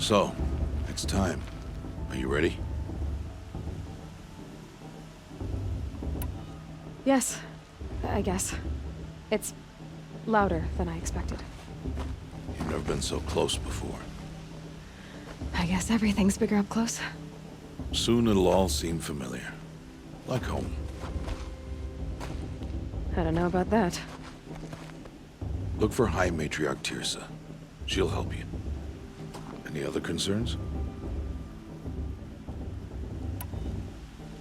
So, it's time. Are you ready? Yes, I guess. It's louder than I expected. You've never been so close before. I guess everything's bigger up close. Soon it'll all seem familiar. Like home. I don't know about that. Look for High Matriarch Teersa. She'll help you. Any other concerns?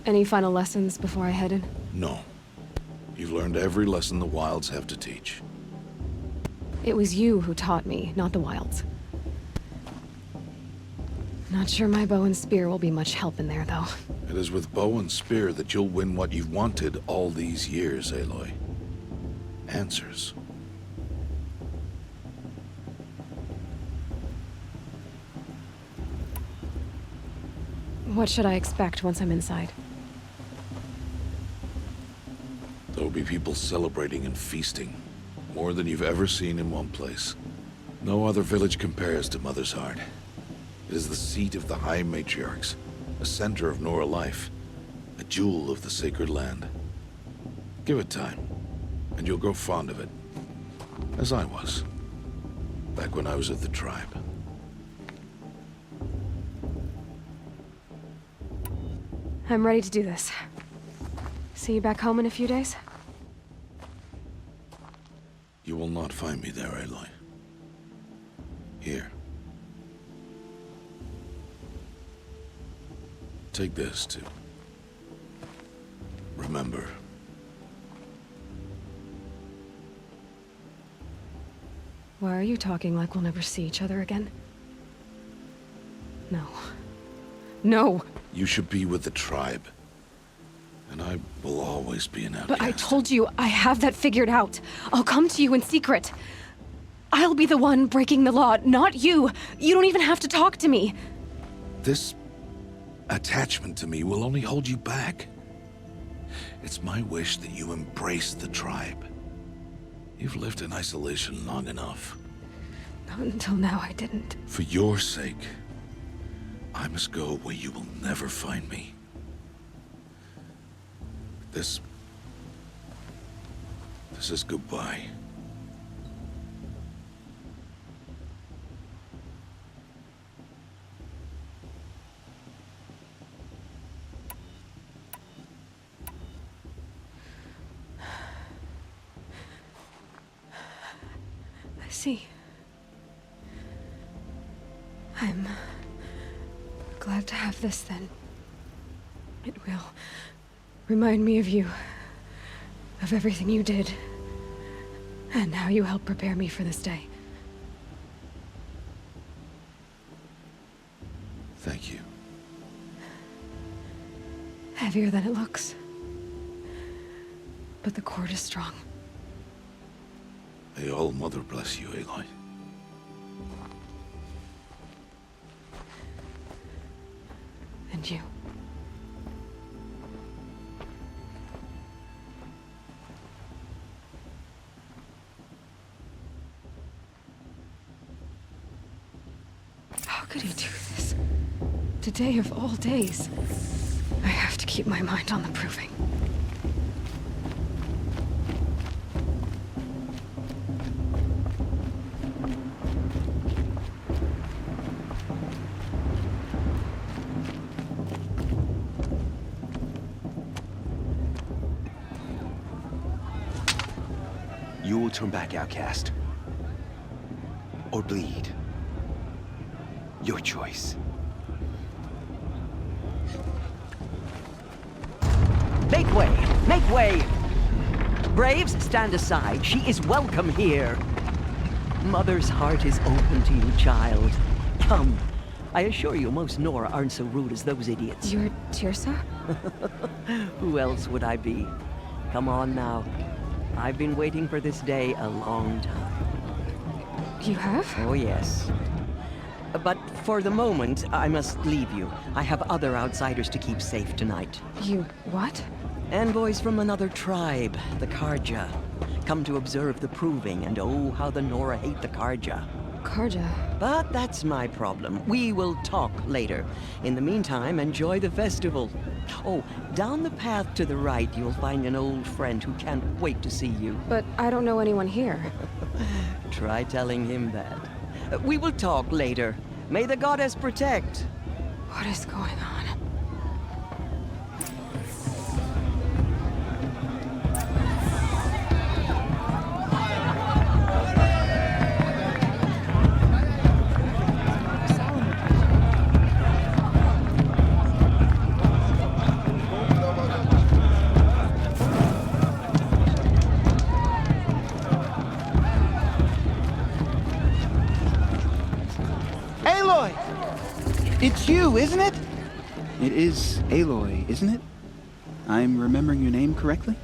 Any final lessons before I head in? No. You've learned every lesson the Wilds have to teach. It was you who taught me, not the Wilds. Not sure my bow and spear will be much help in there, though. It is with bow and spear that you'll win what you've wanted all these years, Aloy. Answers. What should I expect once I'm inside? There will be people celebrating and feasting. More than you've ever seen in one place. No other village compares to Mother's Heart. It is the seat of the High Matriarchs, a center of Nora life, a jewel of the sacred land. Give it time, and you'll grow fond of it. As I was, back when I was at the tribe. I'm ready to do this. See you back home in a few days? You will not find me there, Aloy. Here. Take this, too. Remember. Why are you talking like we'll never see each other again? No. No! You should be with the tribe. And I will always be an outcast. But I told you, I have that figured out. I'll come to you in secret. I'll be the one breaking the law, not you. You don't even have to talk to me. This attachment to me will only hold you back. It's my wish that you embrace the tribe. You've lived in isolation long enough. Not until now, I didn't. For your sake, I must go where you will never find me. This is goodbye. I see. I'm glad to have this then. It will remind me of you, of everything you did, and how you helped prepare me for this day. Thank you. Heavier than it looks. But the cord is strong. May All-Mother bless you, Aloy. And you. How could he do this? Today of all days. I have to keep my mind on the proving. You will turn back, outcast. Or bleed. Your choice. Make way! Make way! Braves, stand aside. She is welcome here. Mother's heart is open to you, child. Come. I assure you, most Nora aren't so rude as those idiots. You're Teersa? Who else would I be? Come on now. I've been waiting for this day a long time. You have? Oh, yes. But for the moment, I must leave you. I have other outsiders to keep safe tonight. You what? Envoys from another tribe, the Carja. Come to observe the proving, and oh, how the Nora hate the Carja. Karja. But that's my problem. We will talk later. In the meantime, enjoy the festival. Oh, down the path to the right, you'll find an old friend who can't wait to see you. But I don't know anyone here. Try telling him that. We will talk later. May the goddess protect. What is going on? Aloy! It's you, isn't it? It is Aloy, isn't it? I'm remembering your name correctly?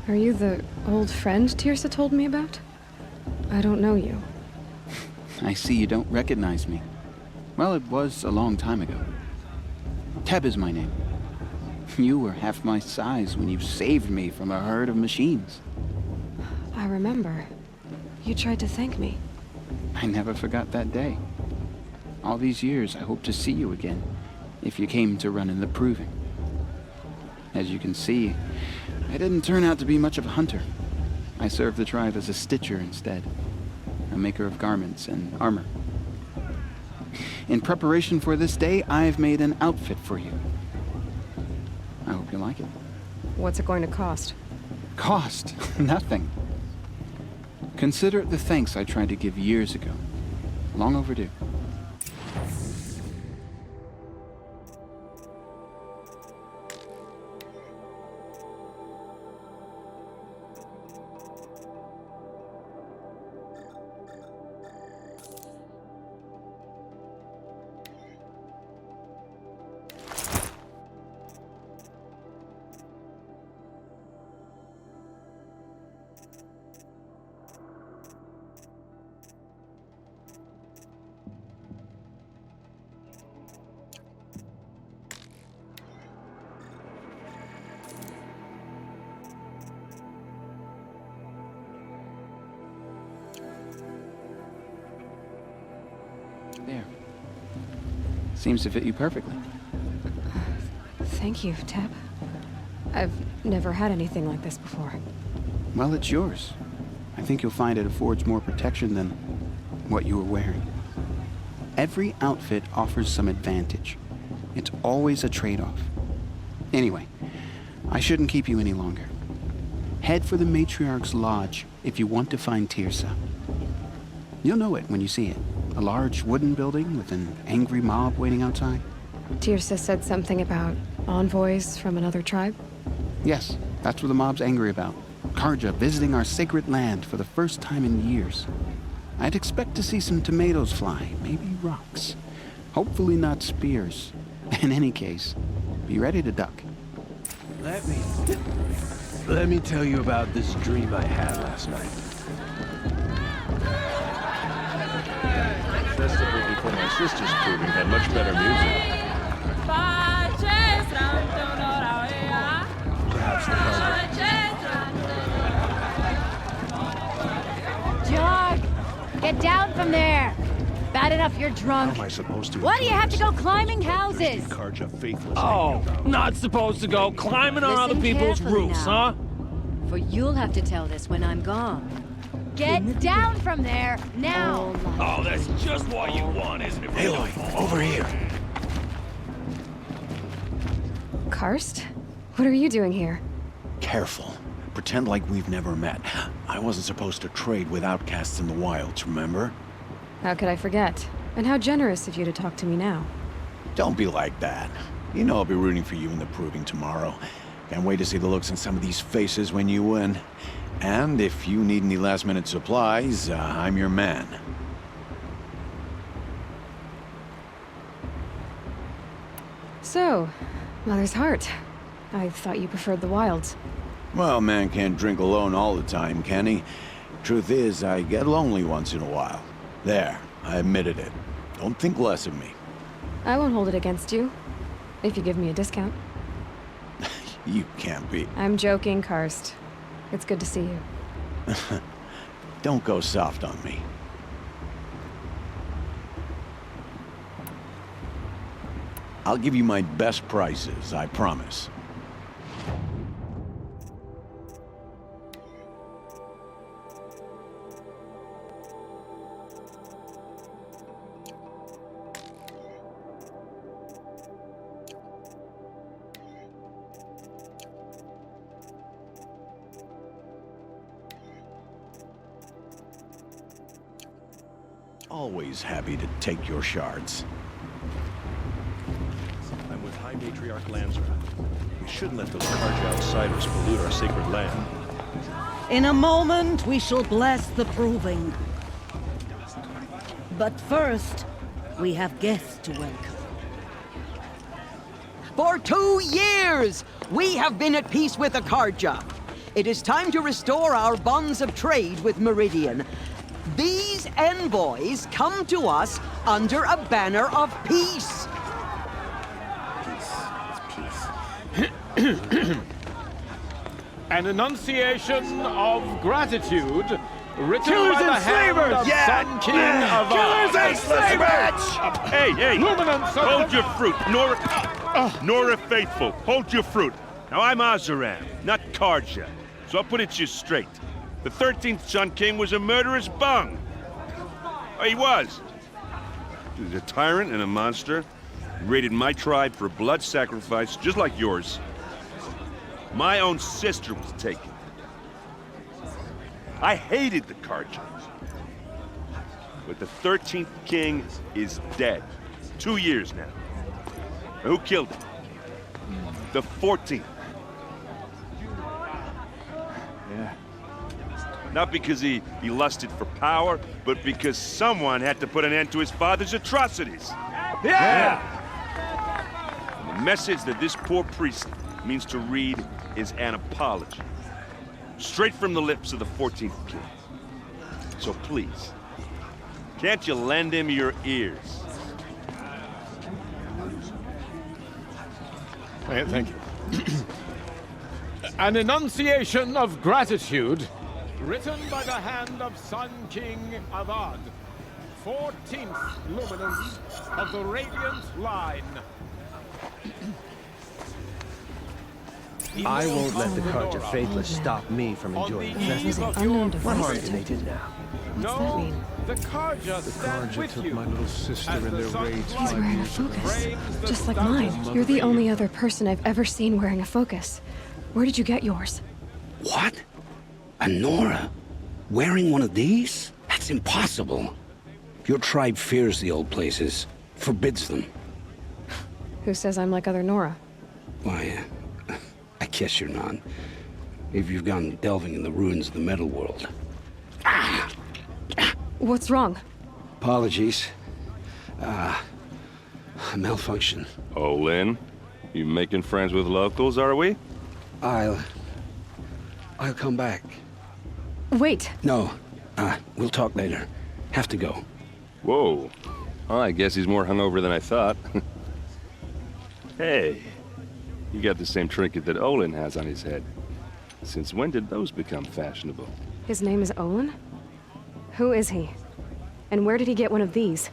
Are you the old friend Tirsa told me about? I don't know you. I see you don't recognize me. Well, it was a long time ago. Teb is my name. You were half my size when you saved me from a herd of machines. I remember. You tried to thank me. I never forgot that day. All these years, I hope to see you again, if you came to run in the Proving. As you can see, I didn't turn out to be much of a hunter. I served the tribe as a stitcher instead, a maker of garments and armor. In preparation for this day, I've made an outfit for you. I hope you like it. What's it going to cost? Cost? Nothing. Consider it the thanks I tried to give years ago. Long overdue. There. Seems to fit you perfectly. Thank you, Teb. I've never had anything like this before. Well, it's yours. I think you'll find it affords more protection than what you were wearing. Every outfit offers some advantage. It's always a trade-off. Anyway, I shouldn't keep you any longer. Head for the Matriarch's Lodge if you want to find Tirsa. You'll know it when you see it. A large wooden building with an angry mob waiting outside. Tirsa said something about envoys from another tribe? Yes, that's what the mob's angry about. Karja visiting our sacred land for the first time in years. I'd expect to see some tomatoes fly, maybe rocks. Hopefully not spears. In any case, be ready to duck. Let me tell you about this dream I had last night. Festival before my sister's Proving had much better music. Perhaps the Karja. Jog! Get down from there! Bad enough you're drunk. How am I supposed to? Why do you have to go climbing houses? Karja faithless. Oh, not supposed to go climbing on other Listen people's carefully roofs, now. huh? For you'll have to tell this when I'm gone. Get down from there, now! Oh, that's just what you want, isn't it? Aloy, over here. Karst? What are you doing here? Careful. Pretend like we've never met. I wasn't supposed to trade with outcasts in the wilds, remember? How could I forget? And how generous of you to talk to me now. Don't be like that. You know I'll be rooting for you in the Proving tomorrow. Can't wait to see the looks on some of these faces when you win. And if you need any last-minute supplies, I'm your man. So, Mother's Heart. I thought you preferred the wilds. Well, man can't drink alone all the time, can he? Truth is, I get lonely once in a while. There, I admitted it. Don't think less of me. I won't hold it against you. If you give me a discount. You can't be. I'm joking, Karst. It's good to see you. Don't go soft on me. I'll give you my best prices, I promise. Always happy to take your shards. I'm with High Matriarch Lansra. We shouldn't let those Karja outsiders pollute our sacred land. In a moment, we shall bless the proving. But first, we have guests to welcome. For 2 years, we have been at peace with the Karja. It is time to restore our bonds of trade with Meridian. These envoys come to us under a banner of peace. An enunciation of gratitude written by the hand of Sun King of Killers and slavers! Hey, Luminance of hold your fruit. Nora Faithful, hold your fruit. Now, I'm Azaram, not Karja, so I'll put it to you straight. The 13th Sun King was a murderous bung. Oh, he was. He was a tyrant and a monster. He raided my tribe for a blood sacrifice, just like yours. My own sister was taken. I hated the Karja. But the 13th King is dead. 2 years now. Now, who killed him? The 14th. Yeah. Not because he lusted for power, but because someone had to put an end to his father's atrocities. Yeah! And the message that this poor priest means to read is an apology. Straight from the lips of the 14th King. So please, can't you lend him your ears? Thank you. An enunciation of gratitude written by the hand of Sun King Avad, 14th luminance of the Radiant Line. I won't let the Karja Faithless stop me from enjoying the festival. Unknown What device harm can they do detected. now? What's that mean? The Karja stand with took you. my little sister As in the their sun raids He's 5 wearing a years ago. focus, just like mine. You're the only other person I've ever seen wearing a focus. Where did you get yours? What? A Nora? Wearing one of these? That's impossible. Your tribe fears the old places, forbids them. Who says I'm like other Nora? Why, I guess you're not. If you've gone delving in the ruins of the metal world. What's wrong? Apologies. A malfunction. Oh, Lynn, you making friends with locals, are we? I'll come back. Wait! No, we'll talk later. Have to go. Whoa. Well, I guess he's more hungover than I thought. Hey, you got the same trinket that Olin has on his head. Since when did those become fashionable? His name is Olin? Who is he? And where did he get one of these?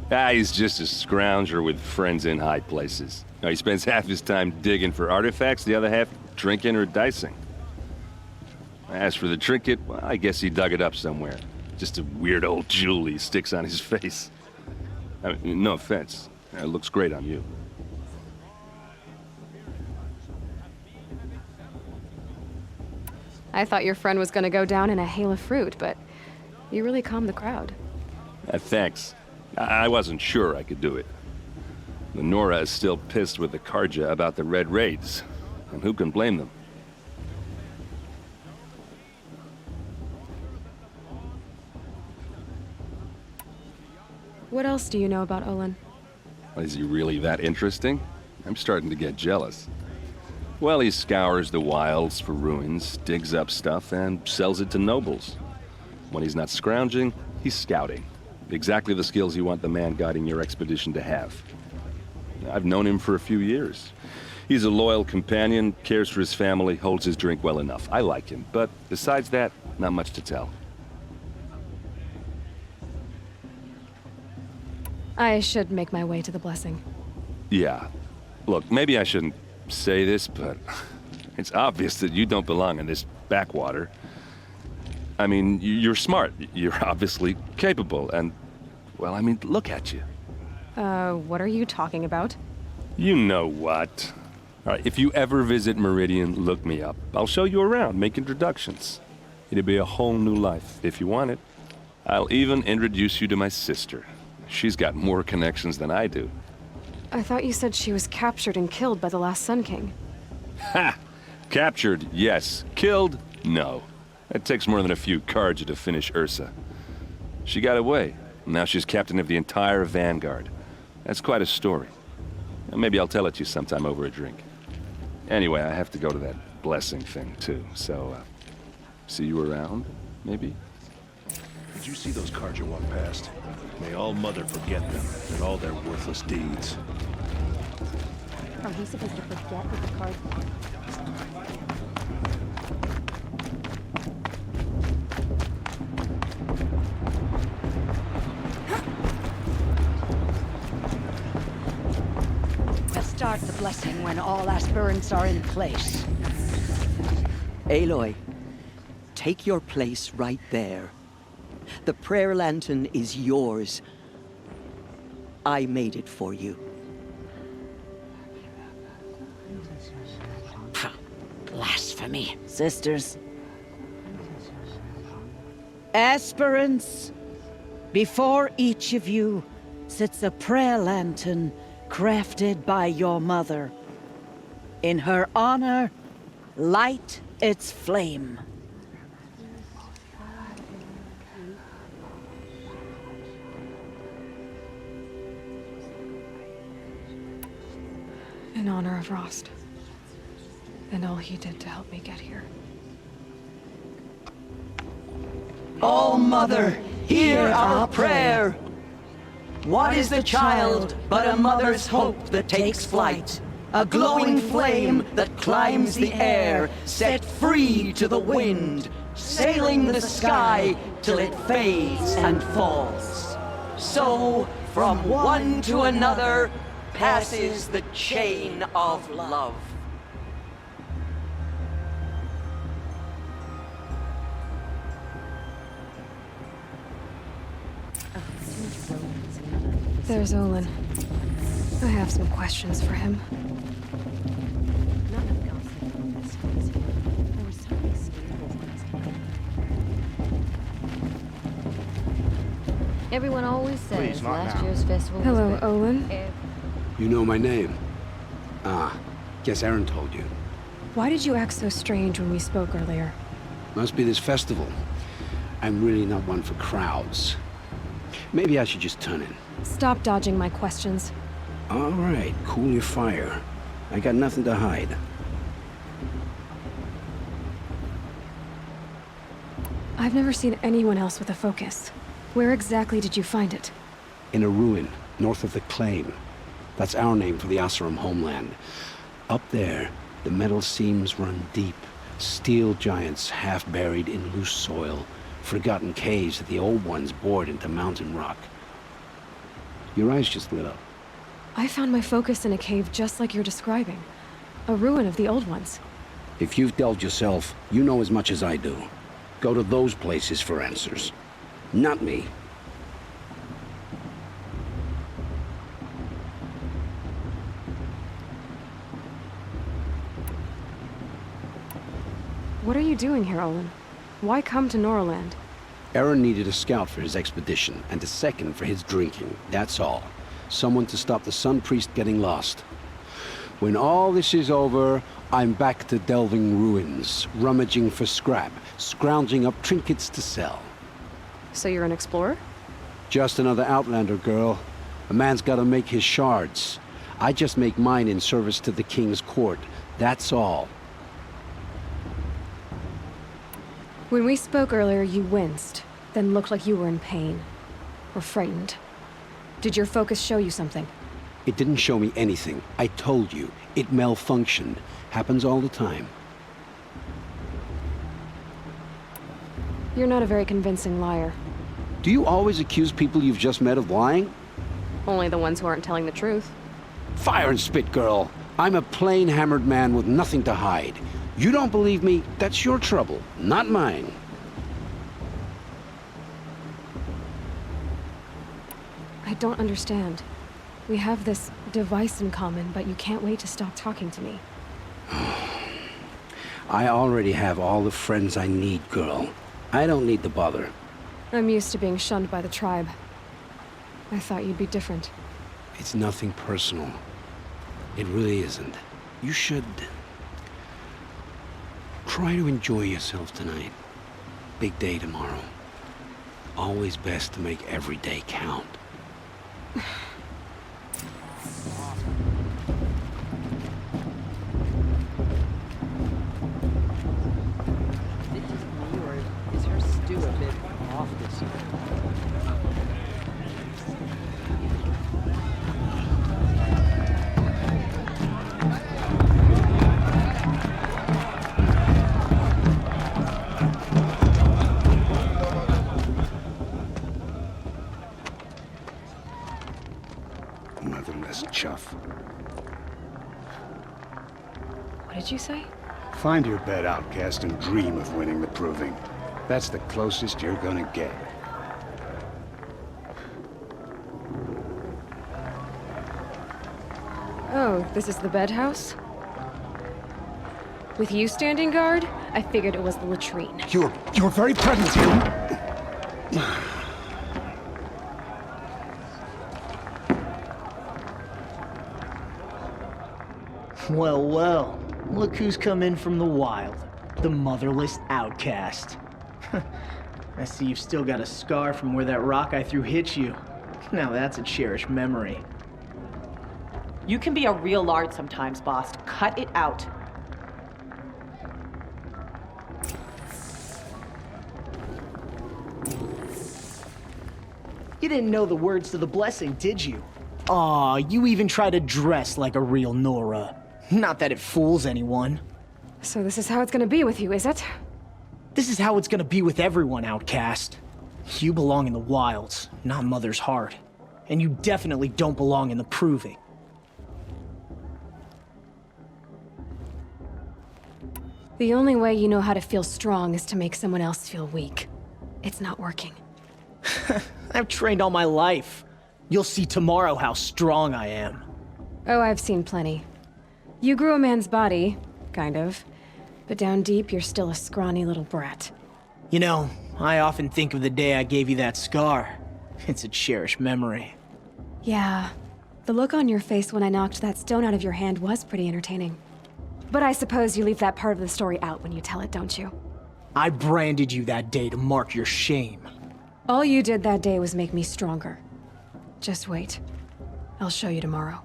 He's just a scrounger with friends in high places. Now, he spends half his time digging for artifacts, the other half drinking or dicing. As for the trinket, well, I guess he dug it up somewhere. Just a weird old jewel he sticks on his face. I mean, no offense. It looks great on you. I thought your friend was gonna go down in a hail of fruit, but you really calmed the crowd. Thanks. I wasn't sure I could do it. The Nora is still pissed with the Karja about the Red Raids, and who can blame them? What else do you know about Olin? Is he really that interesting? I'm starting to get jealous. Well, he scours the wilds for ruins, digs up stuff, and sells it to nobles. When he's not scrounging, he's scouting. Exactly the skills you want the man guiding your expedition to have. I've known him for a few years. He's a loyal companion, cares for his family, holds his drink well enough. I like him, but besides that, not much to tell. I should make my way to the blessing. Yeah, Look, maybe I shouldn't say this, but it's obvious that you don't belong in this backwater. I mean, you're smart. You're obviously capable, and, well, I mean, look at you. What are you talking about? You know what. All right, if you ever visit Meridian, look me up. I'll show you around, make introductions. It'll be a whole new life, if you want it. I'll even introduce you to my sister. She's got more connections than I do. I thought you said she was captured and killed by the last Sun King. Ha! Captured, yes. Killed, no. It takes more than a few Carja to finish Ursa. She got away. Now she's captain of the entire Vanguard. That's quite a story. Maybe I'll tell it to you sometime over a drink. Anyway, I have to go to that blessing thing, too. So, see you around, maybe? Did you see those Carja walk past? May all Mother forget them and all their worthless deeds. Are we supposed to forget what the cards are? Start the blessing when all aspirants are in place. Aloy, take your place right there. The prayer lantern is yours. I made it for you. Blasphemy. Sisters. Aspirants, before each of you sits a prayer lantern crafted by your mother. In her honor, light its flame. In honor of Rost. And all he did to help me get here. All Mother, hear our prayer. What is the child but a mother's hope that takes flight? A glowing flame that climbs the air, set free to the wind, sailing the sky till it fades and falls. So, from one to another, passes the chain of love. There's Olin. I have some questions for him. Everyone always says last year's festival Hello, was Olin. You know my name? Ah, guess Aaron told you. Why did you act so strange when we spoke earlier? Must be this festival. I'm really not one for crowds. Maybe I should just turn in. Stop dodging my questions. All right, cool your fire. I got nothing to hide. I've never seen anyone else with a focus. Where exactly did you find it? In a ruin, north of the Claim. That's our name for the Oseram homeland. Up there, the metal seams run deep. Steel giants half buried in loose soil. Forgotten caves that the old ones bored into mountain rock. Your eyes just lit up. I found my focus in a cave just like you're describing. A ruin of the old ones. If you've delved yourself, you know as much as I do. Go to those places for answers. Not me. What are you doing here, Olin? Why come to Norland? Aaron needed a scout for his expedition, and a second for his drinking. That's all. Someone to stop the Sun Priest getting lost. When all this is over, I'm back to delving ruins, rummaging for scrap, scrounging up trinkets to sell. So you're an explorer? Just another Outlander, girl. A man's gotta make his shards. I just make mine in service to the King's court. That's all. When we spoke earlier, you winced, then looked like you were in pain. Or frightened. Did your focus show you something? It didn't show me anything. I told you. It malfunctioned. Happens all the time. You're not a very convincing liar. Do you always accuse people you've just met of lying? Only the ones who aren't telling the truth. Fire and spit, girl. I'm a plain hammered man with nothing to hide. You don't believe me? That's your trouble, not mine. I don't understand. We have this device in common, but you can't wait to stop talking to me. I already have all the friends I need, girl. I don't need the bother. I'm used to being shunned by the tribe. I thought you'd be different. It's nothing personal. It really isn't. You should try to enjoy yourself tonight. Big day tomorrow. Always best to make every day count. Is her stew a bit off this year? Motherless chuff. What did you say? Find your bed, outcast, and dream of winning the proving. That's the closest you're gonna get. Oh, this is the bed house? With you standing guard, I figured it was the latrine. Your very presence here. Well, well. Look who's come in from the wild. The motherless outcast. I see you've still got a scar from where that rock I threw hit you. Now that's a cherished memory. You can be a real lard sometimes, boss. Cut it out. You didn't know the words to the blessing, did you? Aw, you even try to dress like a real Nora. Not that it fools anyone. So this is how it's gonna be with you, is it? This is how it's gonna be with everyone, outcast. You belong in the wilds, not Mother's Heart. And you definitely don't belong in the proving. The only way you know how to feel strong is to make someone else feel weak. It's not working. I've trained all my life. You'll see tomorrow how strong I am. Oh, I've seen plenty. You grew a man's body, kind of. But down deep, you're still a scrawny little brat. You know, I often think of the day I gave you that scar. It's a cherished memory. Yeah. The look on your face when I knocked that stone out of your hand was pretty entertaining. But I suppose you leave that part of the story out when you tell it, don't you? I branded you that day to mark your shame. All you did that day was make me stronger. Just wait. I'll show you tomorrow.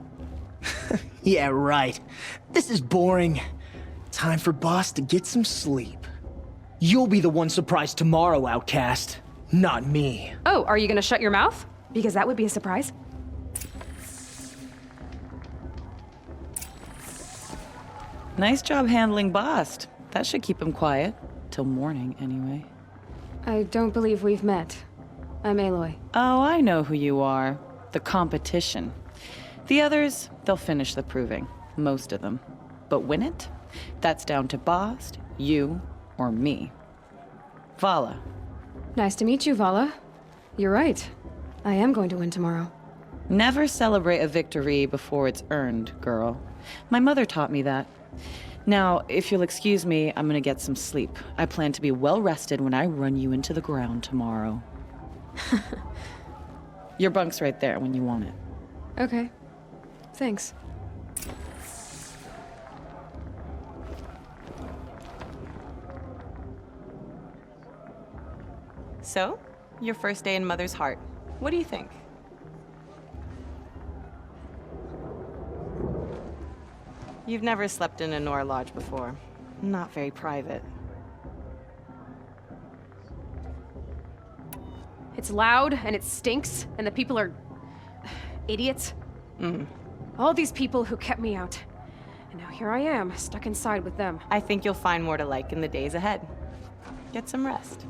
Yeah, right. This is boring. Time for Boss to get some sleep. You'll be the one surprised tomorrow, outcast. Not me. Oh, are you gonna shut your mouth? Because that would be a surprise. Nice job handling Bast. That should keep him quiet. Till morning, anyway. I don't believe we've met. I'm Aloy. Oh, I know who you are. The competition. The others, they'll finish the proving. Most of them. But win it? That's down to Bast, you, or me. Vala. Nice to meet you, Vala. You're right. I am going to win tomorrow. Never celebrate a victory before it's earned, girl. My mother taught me that. Now, if you'll excuse me, I'm gonna get some sleep. I plan to be well rested when I run you into the ground tomorrow. Your bunk's right there when you want it. Okay. Thanks. So, your first day in Mother's Heart. What do you think? You've never slept in a Nora Lodge before. Not very private. It's loud, and it stinks, and the people are... idiots. All these people who kept me out. And now here I am, stuck inside with them. I think you'll find more to like in the days ahead. Get some rest.